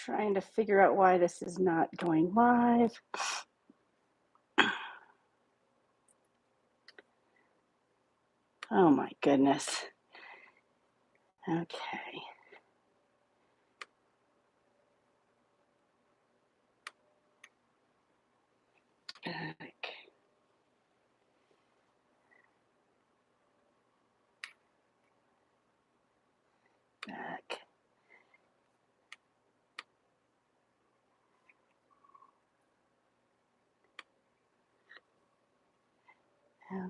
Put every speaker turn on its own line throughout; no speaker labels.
trying to figure out why this is not going live. Oh my goodness. Okay. Back. Back.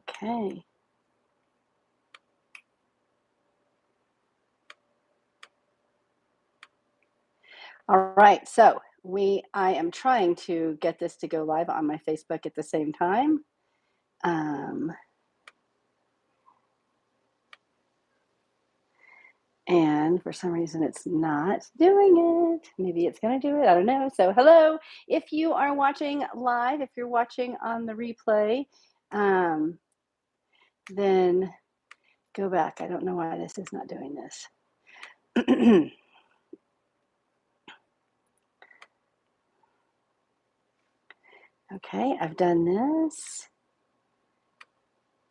Okay. All right, so I am trying to get this to go live on my Facebook at the same time. And for some reason it's not doing it. Maybe it's going to do it. I don't know. So hello, if you are watching live, if you're watching on the replay, then go back. I don't know why this is not doing this. Okay, I've done this.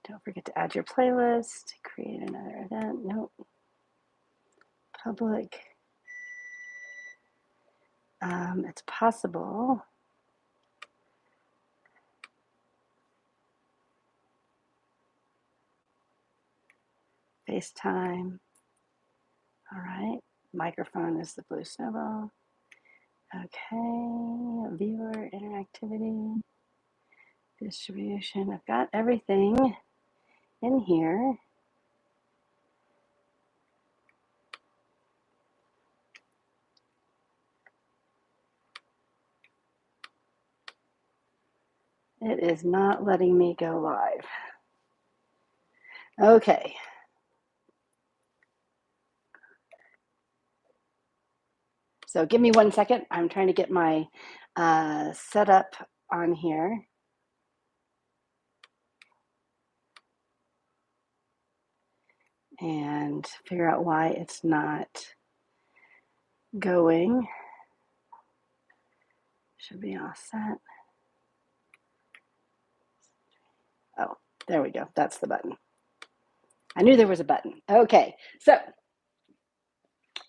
Don't forget to add your playlist, create another event. Nope. Public. It's possible. FaceTime. All right. Microphone is the blue snowball. Okay. Viewer interactivity. Distribution. I've got everything in here. It is not letting me go live. Okay. So give me 1 second. I'm trying to get my setup on here. And figure out why it's not going. Should be all set. Oh, there we go. That's the button. I knew there was a button. Okay, so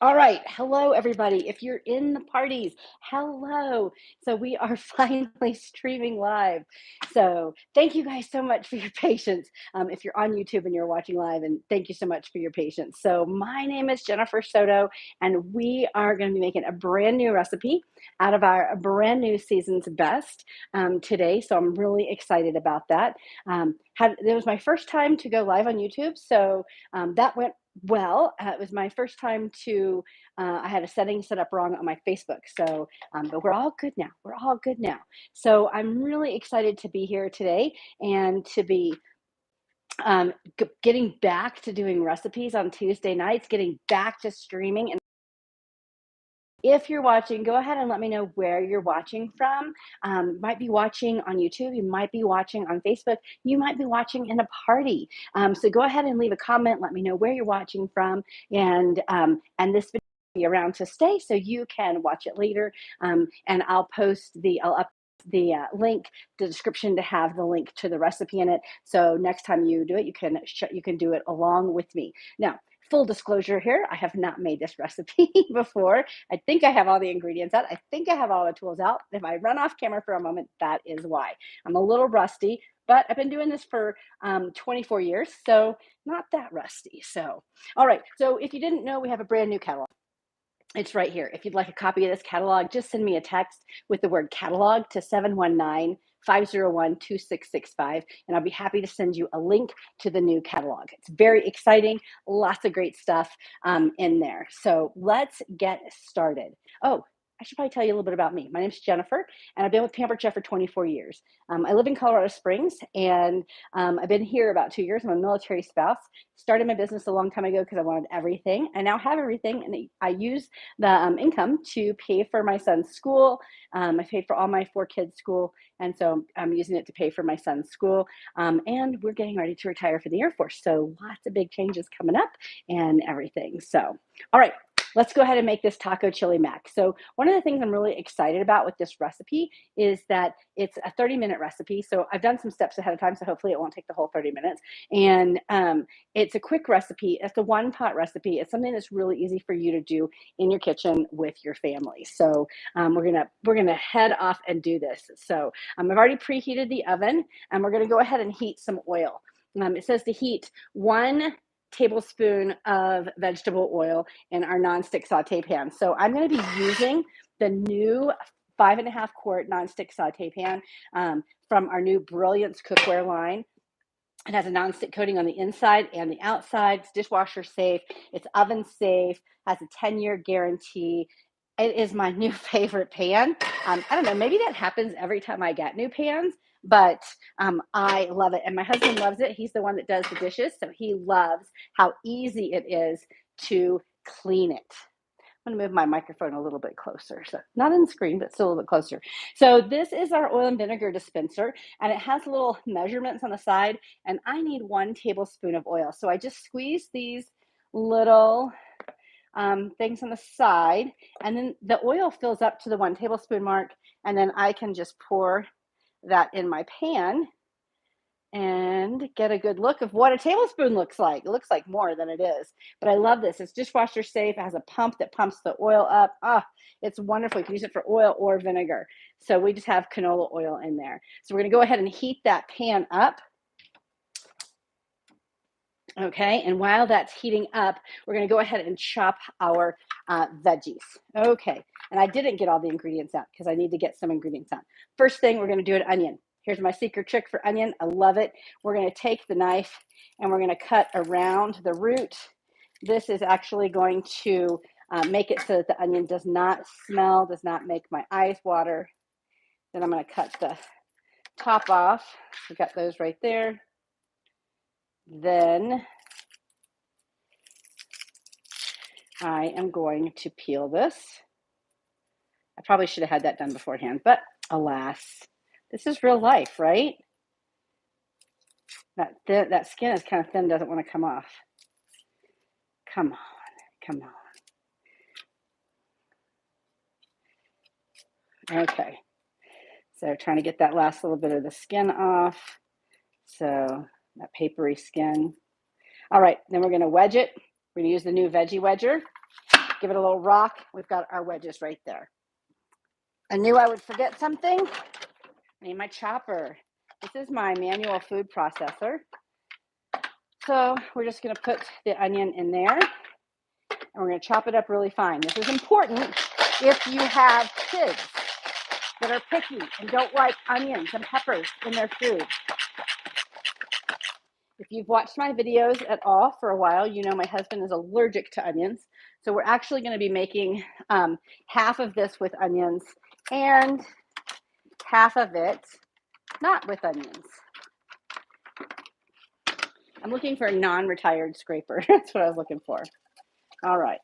all right. Hello, everybody. If you're in the parties, hello. So we are finally streaming live. So thank you guys so much for your patience. If you're on YouTube and you're watching live, and thank you so much for your patience. So my name is Jennifer Soto, and we are going to be making a brand new recipe out of our brand new season's best today. So I'm really excited about that. It was my first time to go live on YouTube. So that went well. It was my first time to, I had a setting set up wrong on my Facebook. So, but we're all good now. We're all good now. So I'm really excited to be here today and to be getting back to doing recipes on Tuesday nights, getting back to streaming. And if you're watching, go ahead and let me know where you're watching from. You might be watching on YouTube. You might be watching on Facebook. You might be watching in a party. So go ahead and leave a comment. Let me know where you're watching from. And this video will be around to stay, so you can watch it later. And I'll up the link, the description, to have the link to the recipe in it. So next time you do it, you can do it along with me. Now, full disclosure here, I have not made this recipe before. I think I have all the ingredients out. I think I have all the tools out. If I run off camera for a moment, that is why. I'm a little rusty, but I've been doing this for 24 years, so not that rusty. So, all right. So if you didn't know, we have a brand new catalog. It's right here. If you'd like a copy of this catalog, just send me a text with the word catalog to 719-501-2665, and I'll be happy to send you a link to the new catalog. It's very exciting, lots of great stuff in there. So let's get started. Oh, I should probably tell you a little bit about me. My name's Jennifer, and I've been with Pampered for 24 years. I live in Colorado Springs, and I've been here about 2 years. I'm a military spouse. Started my business a long time ago because I wanted everything. I now have everything, and I use the income to pay for my son's school. I paid for all my 4 kids' school, and so I'm using it to pay for my son's school. And we're getting ready to retire for the Air Force, so lots of big changes coming up and everything. So, all right. let's go ahead and make this taco chili mac. So one of the things I'm really excited about with this recipe is that it's a 30-minute recipe. So I've done some steps ahead of time, so hopefully it won't take the whole 30 minutes. And it's a quick recipe. It's a one-pot recipe. It's something that's really easy for you to do in your kitchen with your family. So we're gonna head off and do this. So I've already preheated the oven, and we're gonna go ahead and heat some oil. It says to heat 1 tablespoon of vegetable oil in our nonstick saute pan. So I'm going to be using the new 5.5 quart nonstick saute pan from our new Brilliance cookware line. It has a nonstick coating on the inside and the outside. It's dishwasher safe. It's oven safe. Has a 10-year guarantee. It is my new favorite pan. I don't know, maybe that happens every time I get new pans, but I love it. And my husband loves it. He's the one that does the dishes, so he loves how easy it is to clean it. I'm going to move my microphone a little bit closer. So not in the screen, but still a little bit closer. So this is our oil and vinegar dispenser, and it has little measurements on the side, and I need 1 tablespoon of oil. So I just squeeze these little things on the side, and then the oil fills up to the 1 tablespoon mark, and then I can just pour that in my pan and get a good look of what a tablespoon looks like. It looks like more than it is, but I love this. It's dishwasher safe. It has a pump that pumps the oil up. It's wonderful. You can use it for oil or vinegar. So we just have canola oil in there. So we're going to go ahead and heat that pan up. Okay, and while that's heating up, we're going to go ahead and chop our veggies. Okay, and I didn't get all the ingredients out because I need to get some ingredients out. First thing, we're going to do an onion. Here's my secret trick for onion. I love it. We're going to take the knife and we're going to cut around the root. This is actually going to make it so that the onion does not smell, does not make my eyes water. Then I'm going to cut the top off. We got those right there. Then I am going to peel this. I probably should have had that done beforehand, but alas, this is real life, right? That skin is kind of thin, doesn't want to come off. Come on, come on. Okay, so trying to get that last little bit of the skin off. So that papery skin. All right, then we're going to wedge it. We're going to use the new veggie wedger. Give it a little rock. We've got our wedges right there. I knew I would forget something. I need my chopper. This is my manual food processor. So we're just going to put the onion in there, and we're going to chop it up really fine. This is important if you have kids that are picky and don't like onions and peppers in their food. If you've watched my videos at all for a while, you know my husband is allergic to onions. So we're actually going to be making half of this with onions and half of it not with onions. I'm looking for a non-retired scraper. That's what I was looking for. All right.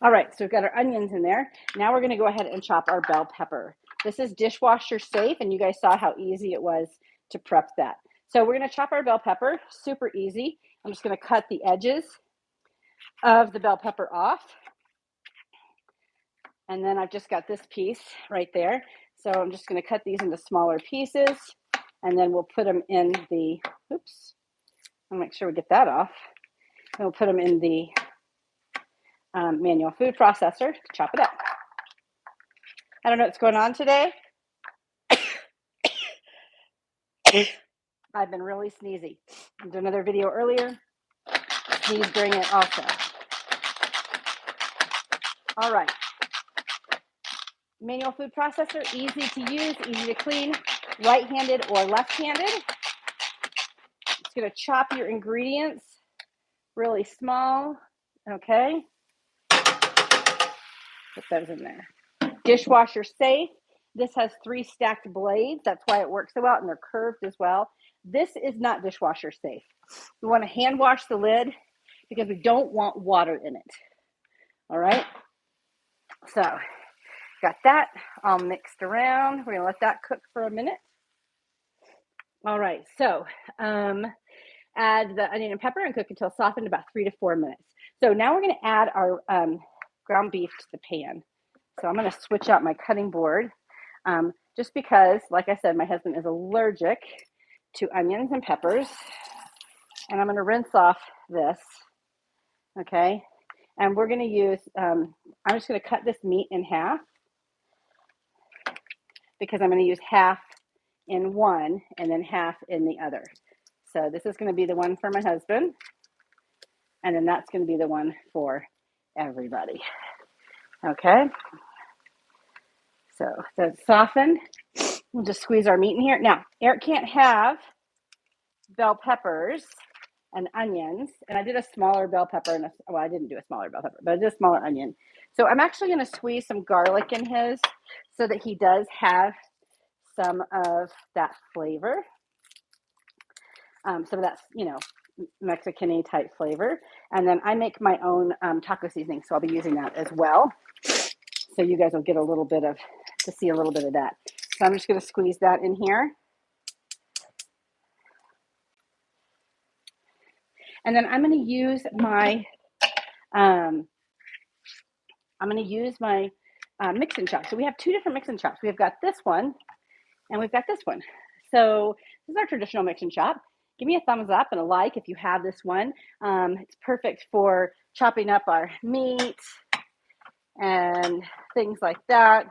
All right, so we've got our onions in there. Now we're going to go ahead and chop our bell pepper. This is dishwasher safe, and you guys saw how easy it was to prep that. So we're going to chop our bell pepper, super easy. I'm just going to cut the edges of the bell pepper off. And then I've just got this piece right there. So I'm just going to cut these into smaller pieces, and then we'll put them in the, oops, I'll make sure we get that off. And we'll put them in the manual food processor to chop it up. I don't know what's going on today. I've been really sneezy. I did another video earlier. Sneezed during it also. All right. Manual food processor, easy to use, easy to clean, right-handed or left-handed. It's going to chop your ingredients really small. Okay. Put those in there. Dishwasher safe. This has 3 stacked blades. That's why it works so well, and they're curved as well. This is not dishwasher safe. We want to hand wash the lid because we don't want water in it. All right. So got that all mixed around. We're going to let that cook for a minute. All right, so add the onion and pepper and cook until softened, about 3 to 4 minutes. So now we're going to add our ground beef to the pan. So I'm going to switch out my cutting board just because, like I said, my husband is allergic to onions and peppers. And I'm going to rinse off this, okay? And we're going to use, I'm just going to cut this meat in half because I'm going to use half in one and then half in the other. So this is going to be the one for my husband, and then that's going to be the one for everybody. Okay, so it's softened. We'll just squeeze our meat in here. Now, Eric can't have bell peppers and onions, and I did a smaller bell pepper, and well, I didn't do a smaller bell pepper, but I did a smaller onion. So I'm actually going to squeeze some garlic in his so that he does have some of that flavor, some of that, Mexican-y type flavor. And then I make my own taco seasoning, so I'll be using that as well. So you guys will get to see a little bit of that. So I'm just going to squeeze that in here. And then I'm going to use my mix and chop. So we have two different mix and chops. We've got this one and we've got this one. So this is our traditional mix and chop. Give me a thumbs up and a like if you have this one. It's perfect for chopping up our meat and things like that.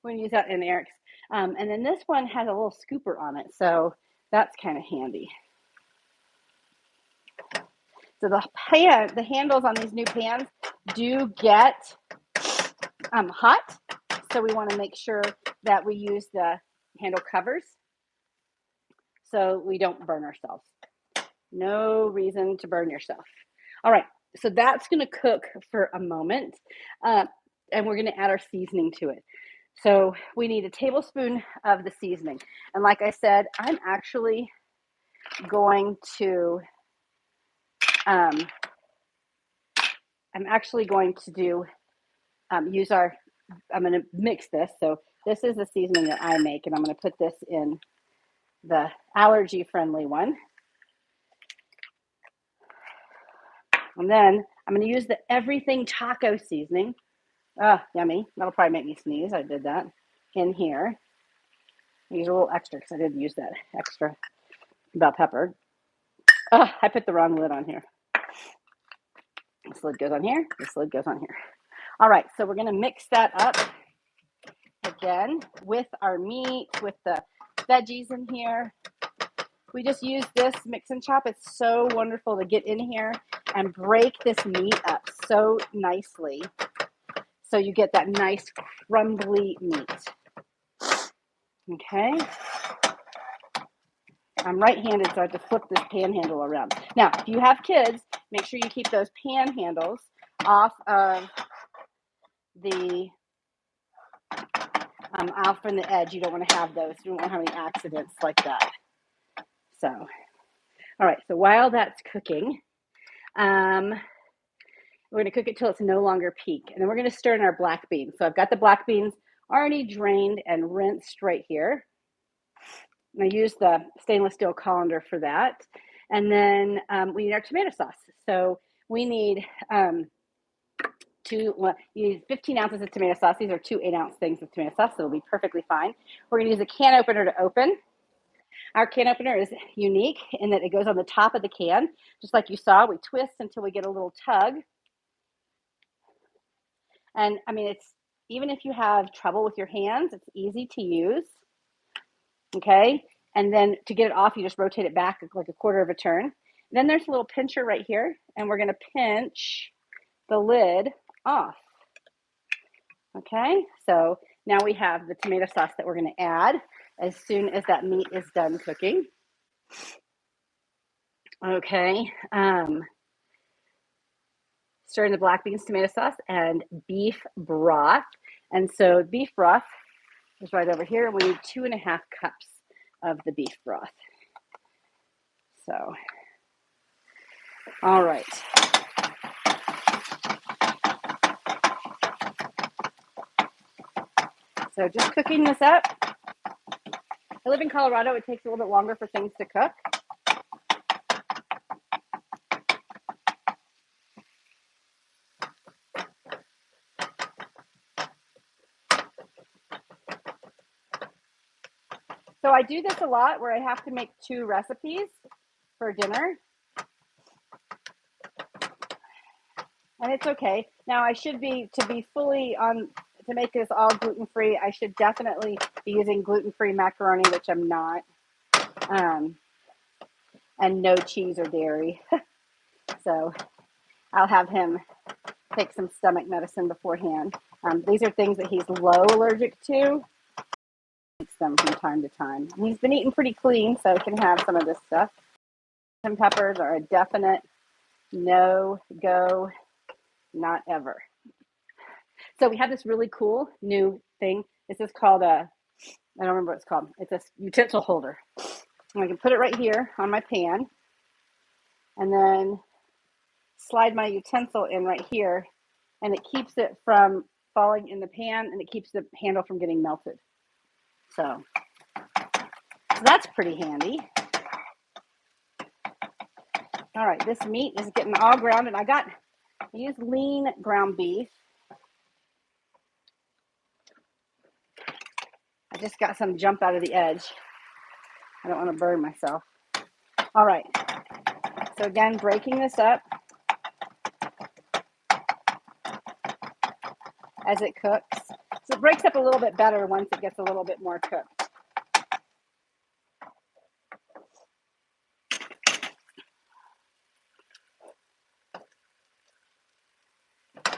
We're going to use that in Eric's. And then this one has a little scooper on it, so that's kind of handy. So the handles on these new pans do get hot, so we want to make sure that we use the handle covers so we don't burn ourselves. No reason to burn yourself. All right, so that's going to cook for a moment, and we're going to add our seasoning to it. So we need a tablespoon of the seasoning. And like I said, I'm actually going to I'm going to mix this. So this is the seasoning that I make, and I'm going to put this in the allergy-friendly one. And then I'm going to use the everything taco seasoning. Yummy. That'll probably make me sneeze. I did that in here. Use a little extra because I did use that extra bell pepper. I put the wrong lid on here. This lid goes on here. This lid goes on here. All right, so we're going to mix that up again with our meat, with the veggies in here. We just use this mix and chop. It's so wonderful to get in here and break this meat up so nicely so you get that nice crumbly meat. Okay. I'm right-handed, so I have to flip this pan handle around. Now, if you have kids, make sure you keep those pan handles off of off from the edge. You don't want to have those. You don't want to have any accidents like that. So, all right. So while that's cooking, we're going to cook it till it's no longer pink. And then we're going to stir in our black beans. So I've got the black beans already drained and rinsed right here. And I use the stainless steel colander for that. And then we need our tomato sauce. So we need you need 15 ounces of tomato sauce. These are 2 8-ounce things of tomato sauce, so it'll be perfectly fine. We're going to use a can opener to open. Our can opener is unique in that it goes on the top of the can. Just like you saw, we twist until we get a little tug. And I mean, even if you have trouble with your hands, it's easy to use. Okay. And then to get it off, you just rotate it back like a quarter of a turn. And then there's a little pincher right here, and we're going to pinch the lid off. Okay, so now we have the tomato sauce that we're going to add as soon as that meat is done cooking. Okay, stir in the black beans, tomato sauce, and beef broth. And so beef broth is right over here. We need 2.5 cups of the beef broth. So, all right. So just cooking this up. I live in Colorado. It takes a little bit longer for things to cook. So I do this a lot where I have to make 2 recipes for dinner. And it's okay. Now I should be, to make this all gluten-free, I should definitely be using gluten-free macaroni, which I'm not. And no cheese or dairy. So I'll have him take some stomach medicine beforehand. These are things that he's low allergic to. Eats them from time to time. And he's been eating pretty clean, so he can have some of this stuff. And peppers are a definite no-go, not ever. So we have this really cool new thing. This is called I don't remember what it's called. It's a utensil holder. And I can put it right here on my pan and then slide my utensil in right here, and it keeps it from falling in the pan, and it keeps the handle from getting melted. So that's pretty handy. All right, this meat is getting all ground, and I used lean ground beef. I just got some jump out of the edge. I don't want to burn myself. All right, so again, breaking this up as it cooks. So it breaks up a little bit better once it gets a little bit more cooked.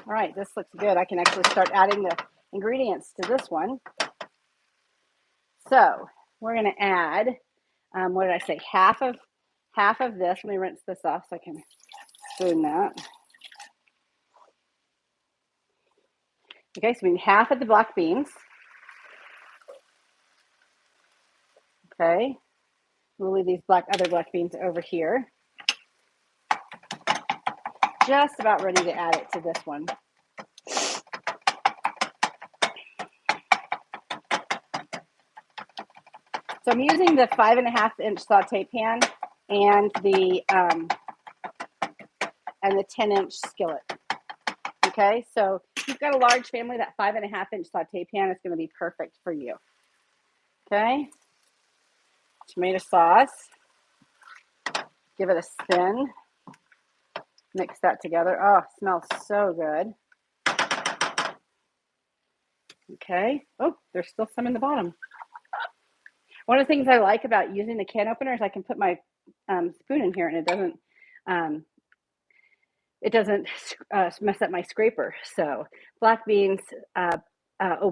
All right, this looks good. I can actually start adding the ingredients to this one. So we're going to add, what did I say? Half of this. Let me rinse this off so I can spoon that. Okay, so we need half of the black beans. Okay, we'll leave these other black beans over here. Just about ready to add it to this one. So I'm using the 5.5-inch saute pan and the 10-inch skillet. Okay, so if you've got a large family, that 5.5-inch saute pan is going to be perfect for you. Okay, tomato sauce. Give it a spin. Mix that together. Oh, it smells so good. Okay. Oh, there's still some in the bottom. One of the things I like about using the can opener is I can put my spoon in here and it doesn't mess up my scraper. So black beans,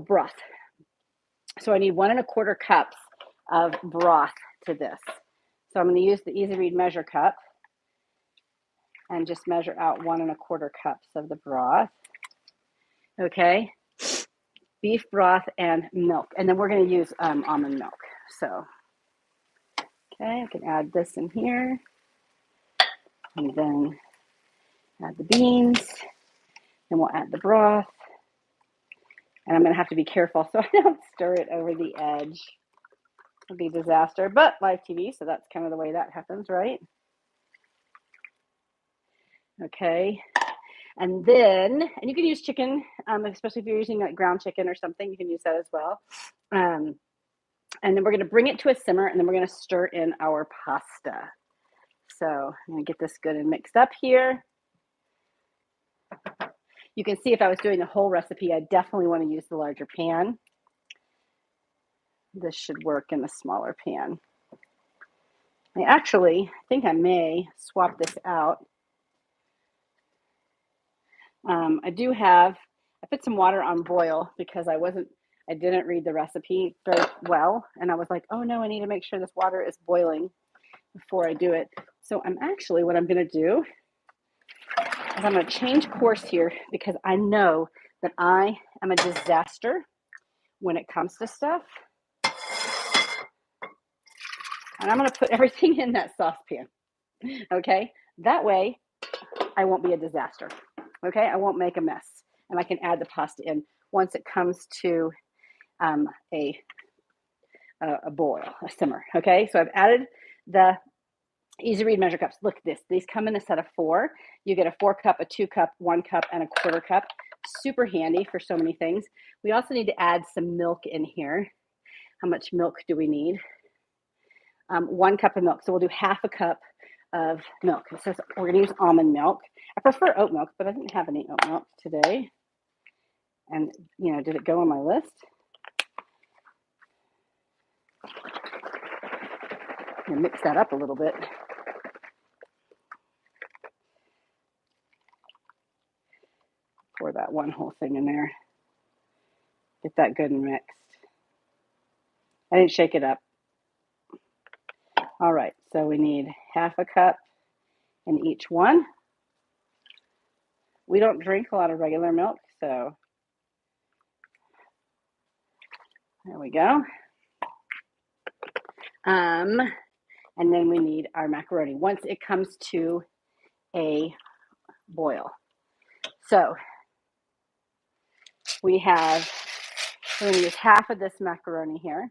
broth. So I need 1 1/4 cups of broth to this. So I'm going to use the Easy Read measure cup and just measure out 1 1/4 cups of the broth. Okay. Beef broth and milk. And then we're going to use almond milk. So, okay, I can add this in here. And then add the beans. Then we'll add the broth. And I'm going to have to be careful so I don't stir it over the edge. It'll be a disaster, but live TV, so that's kind of the way that happens, right? Okay. And then, and you can use chicken, especially if you're using like ground chicken or something, you can use that as well. And then we're going to bring it to a simmer, and then we're going to stir in our pasta. So I'm going to get this good and mixed up here. You can see if I was doing the whole recipe, I definitely want to use the larger pan. This should work in the smaller pan. I think I may swap this out. I put some water on boil because I didn't read the recipe very well. And I was like, oh no, I need to make sure this water is boiling before I do it. So what I'm going to do is I'm going to change course here because I know that I am a disaster when it comes to stuff. And I'm going to put everything in that saucepan. Okay. That way I won't be a disaster. Okay. I won't make a mess. And I can add the pasta in once it comes to a a boil, a simmer. Okay, so I've added the easy read measure cups. Look at this. These come in a set of 4. You get a 4 cup, a 2 cup, 1 cup, and a 1/4 cup. Super handy for so many things. We also need to add some milk in here. How much milk do we need? 1 cup of milk. So we'll do half a cup of milk. It says we're going to use almond milk. I prefer oat milk, but I didn't have any oat milk today. And, you know, did it go on my list? I'm going to mix that up a little bit. Pour that one whole thing in there. Get that good and mixed. I didn't shake it up. All right, so we need half a cup in each one. We don't drink a lot of regular milk, so there we go. And then we need our macaroni once it comes to a boil. So we're going to use half of this macaroni here.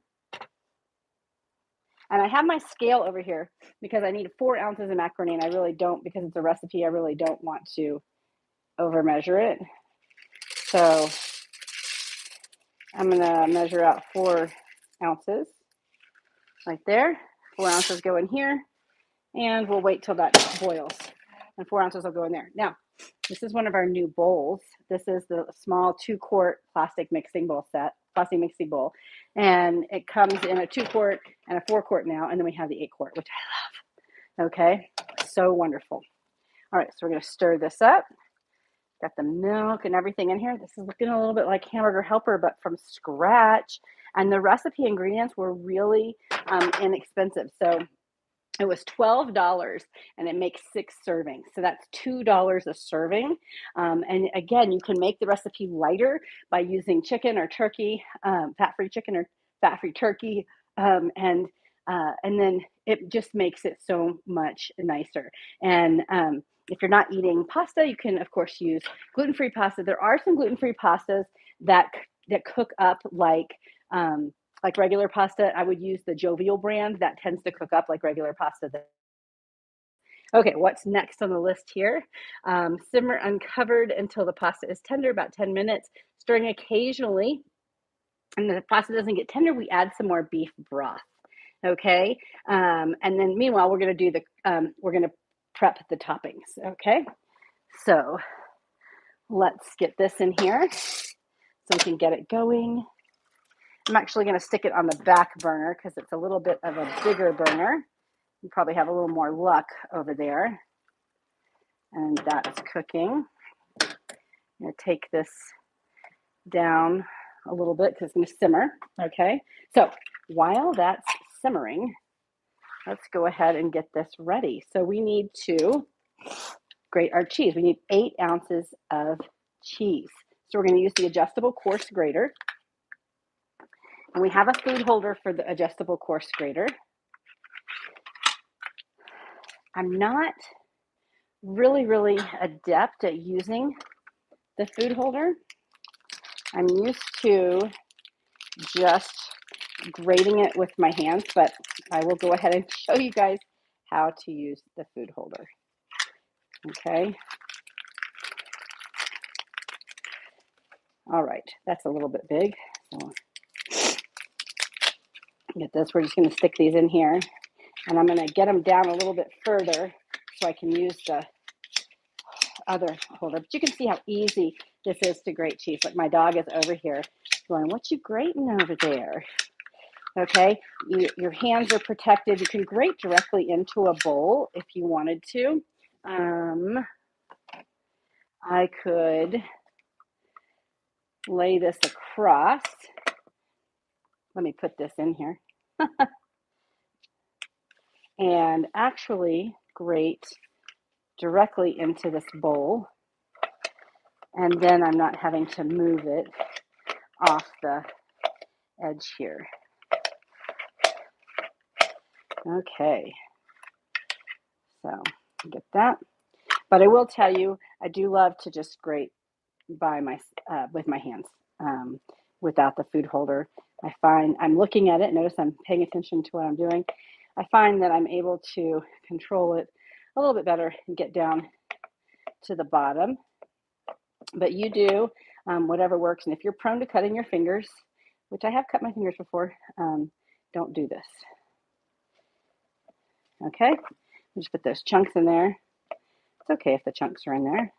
And I have my scale over here because I need 4 ounces of macaroni, and I really don't, because it's a recipe, I really don't want to over measure it. So I'm going to measure out 4 ounces right there. 4 ounces go in here, and we'll wait till that boils. And 4 ounces will go in there. Now, this is one of our new bowls. This is the small 2-quart plastic mixing bowl set, plastic mixing bowl. And it comes in a 2-quart and a 4-quart now. And then we have the 8-quart, which I love. Okay, so wonderful. All right, so we're going to stir this up. Got the milk and everything in here. This is looking a little bit like Hamburger Helper, but from scratch. And the recipe ingredients were really inexpensive. So it was $12 and it makes 6 servings. So that's $2 a serving. And again, you can make the recipe lighter by using chicken or turkey, fat-free chicken or fat-free turkey. And then it just makes it so much nicer. And if you're not eating pasta, you can, of course, use gluten-free pasta. There are some gluten-free pastas that cook up like regular pasta. I would use the Jovial brand that tends to cook up like regular pasta. Okay, what's next on the list here? Simmer uncovered until the pasta is tender, about 10 minutes, stirring occasionally. And if the pasta doesn't get tender, we add some more beef broth. Okay, and then meanwhile, we're going to do we're going to prep the toppings. Okay, so let's get this in here so we can get it going. I'm actually going to stick it on the back burner because it's a little bit of a bigger burner. You probably have a little more luck over there. And that's cooking. I'm going to take this down a little bit because it's going to simmer. Okay, so while that's simmering, let's go ahead and get this ready. So we need to grate our cheese. We need 8 ounces of cheese. So we're going to use the adjustable coarse grater. And we have a food holder for the adjustable coarse grater. I'm not really adept at using the food holder. I'm used to just grating it with my hands, but I will go ahead and show you guys how to use the food holder. Okay. All right, that's a little bit big. So get this, we're just going to stick these in here, and I'm going to get them down a little bit further so I can use the other holder. But you can see how easy this is to grate cheese. Like my dog is over here going, "What you grating over there?" Okay, your hands are protected. You can grate directly into a bowl if you wanted to. I could lay this across. Let me put this in here. And actually grate directly into this bowl. And then I'm not having to move it off the edge here. Okay. So get that. But I will tell you, I do love to just grate with my hands without the food holder. I find I'm looking at it. Notice I'm paying attention to what I'm doing. I find that I'm able to control it a little bit better and get down to the bottom. But you do whatever works. And if you're prone to cutting your fingers, which I have cut my fingers before, don't do this. Okay, just put those chunks in there. It's okay if the chunks are in there.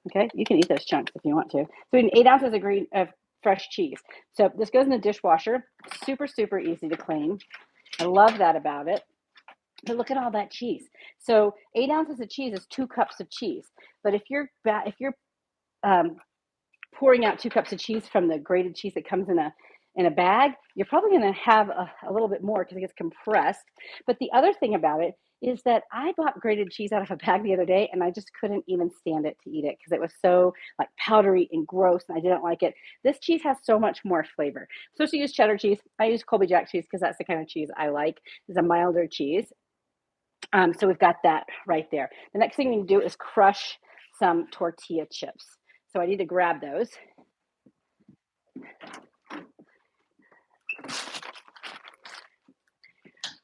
Okay, you can eat those chunks if you want to. So we need 8 ounces of fresh cheese. So this goes in the dishwasher. Super, super easy to clean. I love that about it. But look at all that cheese. So 8 ounces of cheese is 2 cups of cheese. But if you're pouring out 2 cups of cheese from the grated cheese that comes in a bag, you're probably going to have a little bit more because it gets compressed. But the other thing about it is that I bought grated cheese out of a bag the other day, and I just couldn't even stand it to eat it because it was so like powdery and gross, and I didn't like it. This cheese has so much more flavor. I'm supposed to use cheddar cheese. I use Colby Jack cheese because that's the kind of cheese I like. It's a milder cheese. So we've got that right there. The next thing we need to do is crush some tortilla chips. So I need to grab those.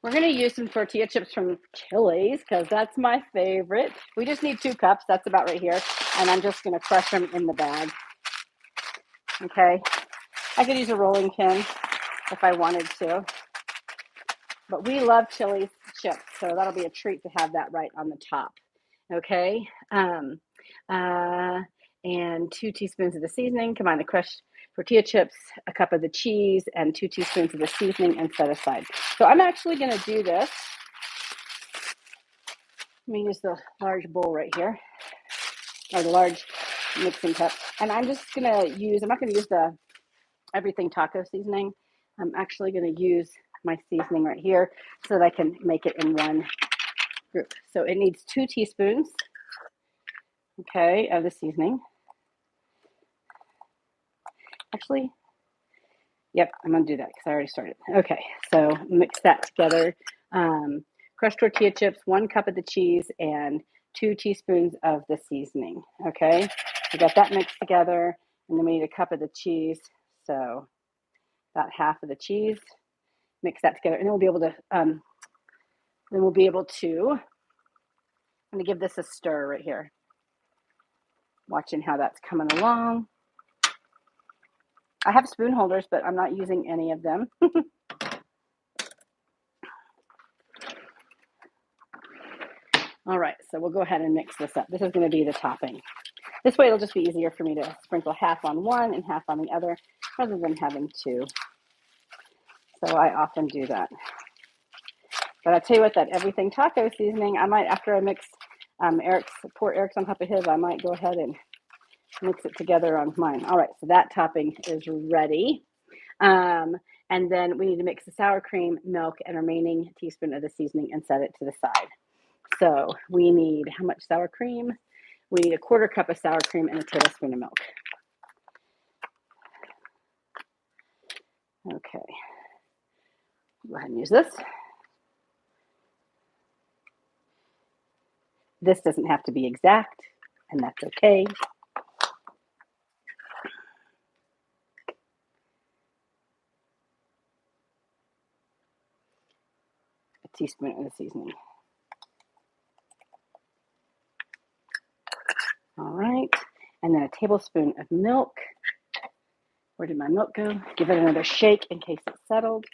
We're going to use some tortilla chips from Chili's because that's my favorite. We just need 2 cups. That's about right here. And I'm just going to crush them in the bag. Okay. I could use a rolling pin if I wanted to. But we love Chili's chips, so that'll be a treat to have that right on the top. Okay. And 2 teaspoons of the seasoning. Combine the crushed tortilla chips, a cup of the cheese, and 2 teaspoons of the seasoning and set aside. So I'm actually going to do this. Let me use the large bowl right here, or the large mixing cup. And I'm just going to use, I'm not going to use the everything taco seasoning. I'm actually going to use my seasoning right here so that I can make it in one group. So it needs 2 teaspoons, okay, of the seasoning. Actually, yep, I'm going to do that because I already started. Okay, so mix that together. Crushed tortilla chips, 1 cup of the cheese, and 2 teaspoons of the seasoning. Okay, we got that mixed together, and then we need a cup of the cheese. So about half of the cheese. Mix that together, and then we'll be able to. I'm going to give this a stir right here. Watching how that's coming along. I have spoon holders, but I'm not using any of them. All right, so we'll go ahead and mix this up. This is going to be the topping. This way it'll just be easier for me to sprinkle half on one and half on the other rather than having 2. So I often do that. But I'll tell you what, that everything taco seasoning, I might, after I mix pour Eric's on top of his, I might go ahead and mix it together on mine. All right, so that topping is ready. And then we need to mix the sour cream, milk, and remaining teaspoon of the seasoning and set it to the side. So we need how much sour cream? We need a 1/4 cup of sour cream and a tablespoon of milk. Okay, go ahead and use this. This doesn't have to be exact, and that's okay. A teaspoon of the seasoning. All right, and then a tablespoon of milk. Where did my milk go? Give it another shake in case it's settled.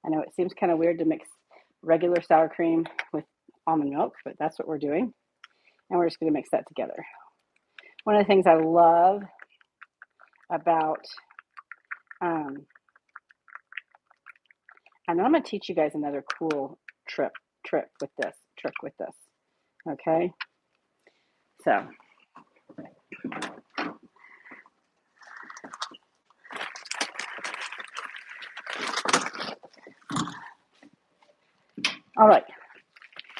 I know it seems kind of weird to mix regular sour cream with almond milk, but that's what we're doing. And we're just going to mix that together. One of the things I love about, and I'm going to teach you guys another cool trick with this. Okay, so all right,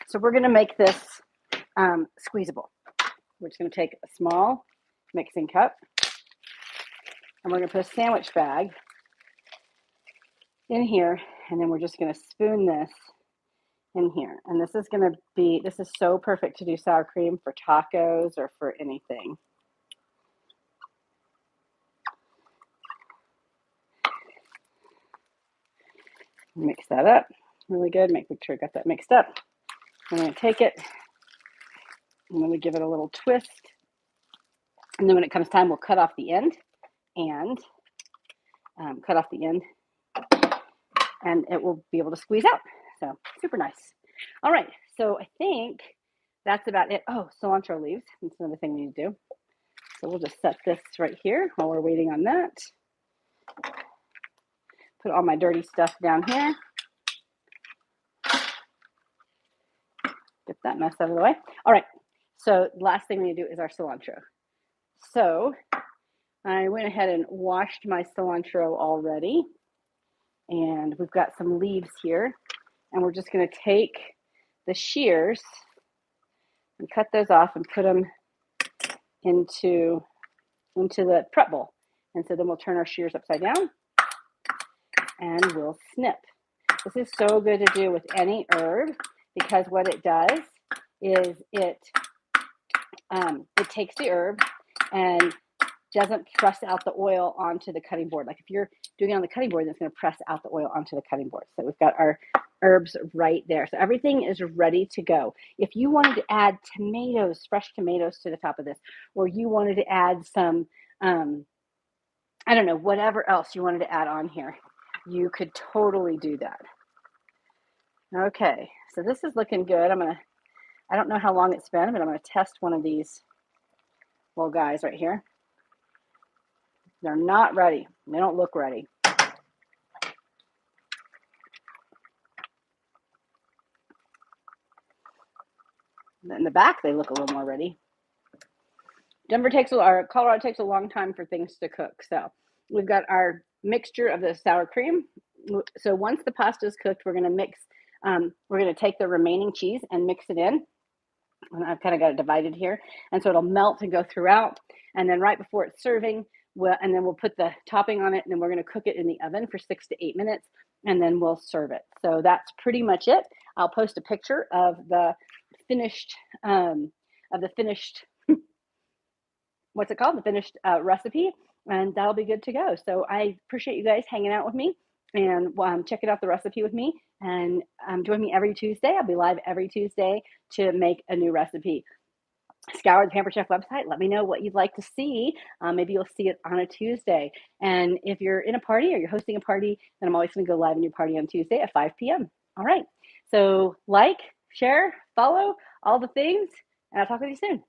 so we're going to make this squeezable. We're just going to take a small mixing cup, and we're going to put a sandwich bag in here, and then we're just going to spoon this in here. And this is so perfect to do sour cream for tacos or for anything. Mix that up really good. Make sure I got that mixed up. I'm going to take it. I'm going to give it a little twist. And then when it comes time, we'll cut off the end and and it will be able to squeeze out. So super nice. All right, so I think that's about it. Oh, cilantro leaves. That's another thing we need to do. So we'll just set this right here while we're waiting on that. Put all my dirty stuff down here. Get that mess out of the way. All right, so the last thing we need to do is our cilantro. So I went ahead and washed my cilantro already. And we've got some leaves here. And we're just going to take the shears and cut those off and put them into the prep bowl. And so then we'll turn our shears upside down and we'll snip. This is so good to do with any herb because what it does is it takes the herb and doesn't press out the oil onto the cutting board. Like if you're doing it on the cutting board, it's going to press out the oil onto the cutting board. So we've got our herbs right there. So everything is ready to go. If you wanted to add tomatoes, fresh tomatoes to the top of this, or you wanted to add some, I don't know, whatever else you wanted to add on here, you could totally do that. Okay, so this is looking good. I don't know how long it's been, but I'm going to test one of these little guys right here. They're not ready. They don't look ready. In the back, they look a little more ready. Colorado takes a long time for things to cook. So we've got our mixture of the sour cream. So once the pasta is cooked, we're going to take the remaining cheese and mix it in. And I've kind of got it divided here. And so it'll melt and go throughout. And then right before it's serving, we'll put the topping on it, and then we're going to cook it in the oven for 6 to 8 minutes, and then we'll serve it. So that's pretty much it. I'll post a picture of the finished, what's it called? The finished recipe, and that'll be good to go. So I appreciate you guys hanging out with me and checking out the recipe with me. And join me every Tuesday. I'll be live every Tuesday to make a new recipe. Scour the Pampered Chef website. Let me know what you'd like to see. Maybe you'll see it on a Tuesday. And if you're in a party or you're hosting a party, then I'm always going to go live in your party on Tuesday at 5 p.m. All right. So like, share, follow, all the things, and I'll talk with you soon.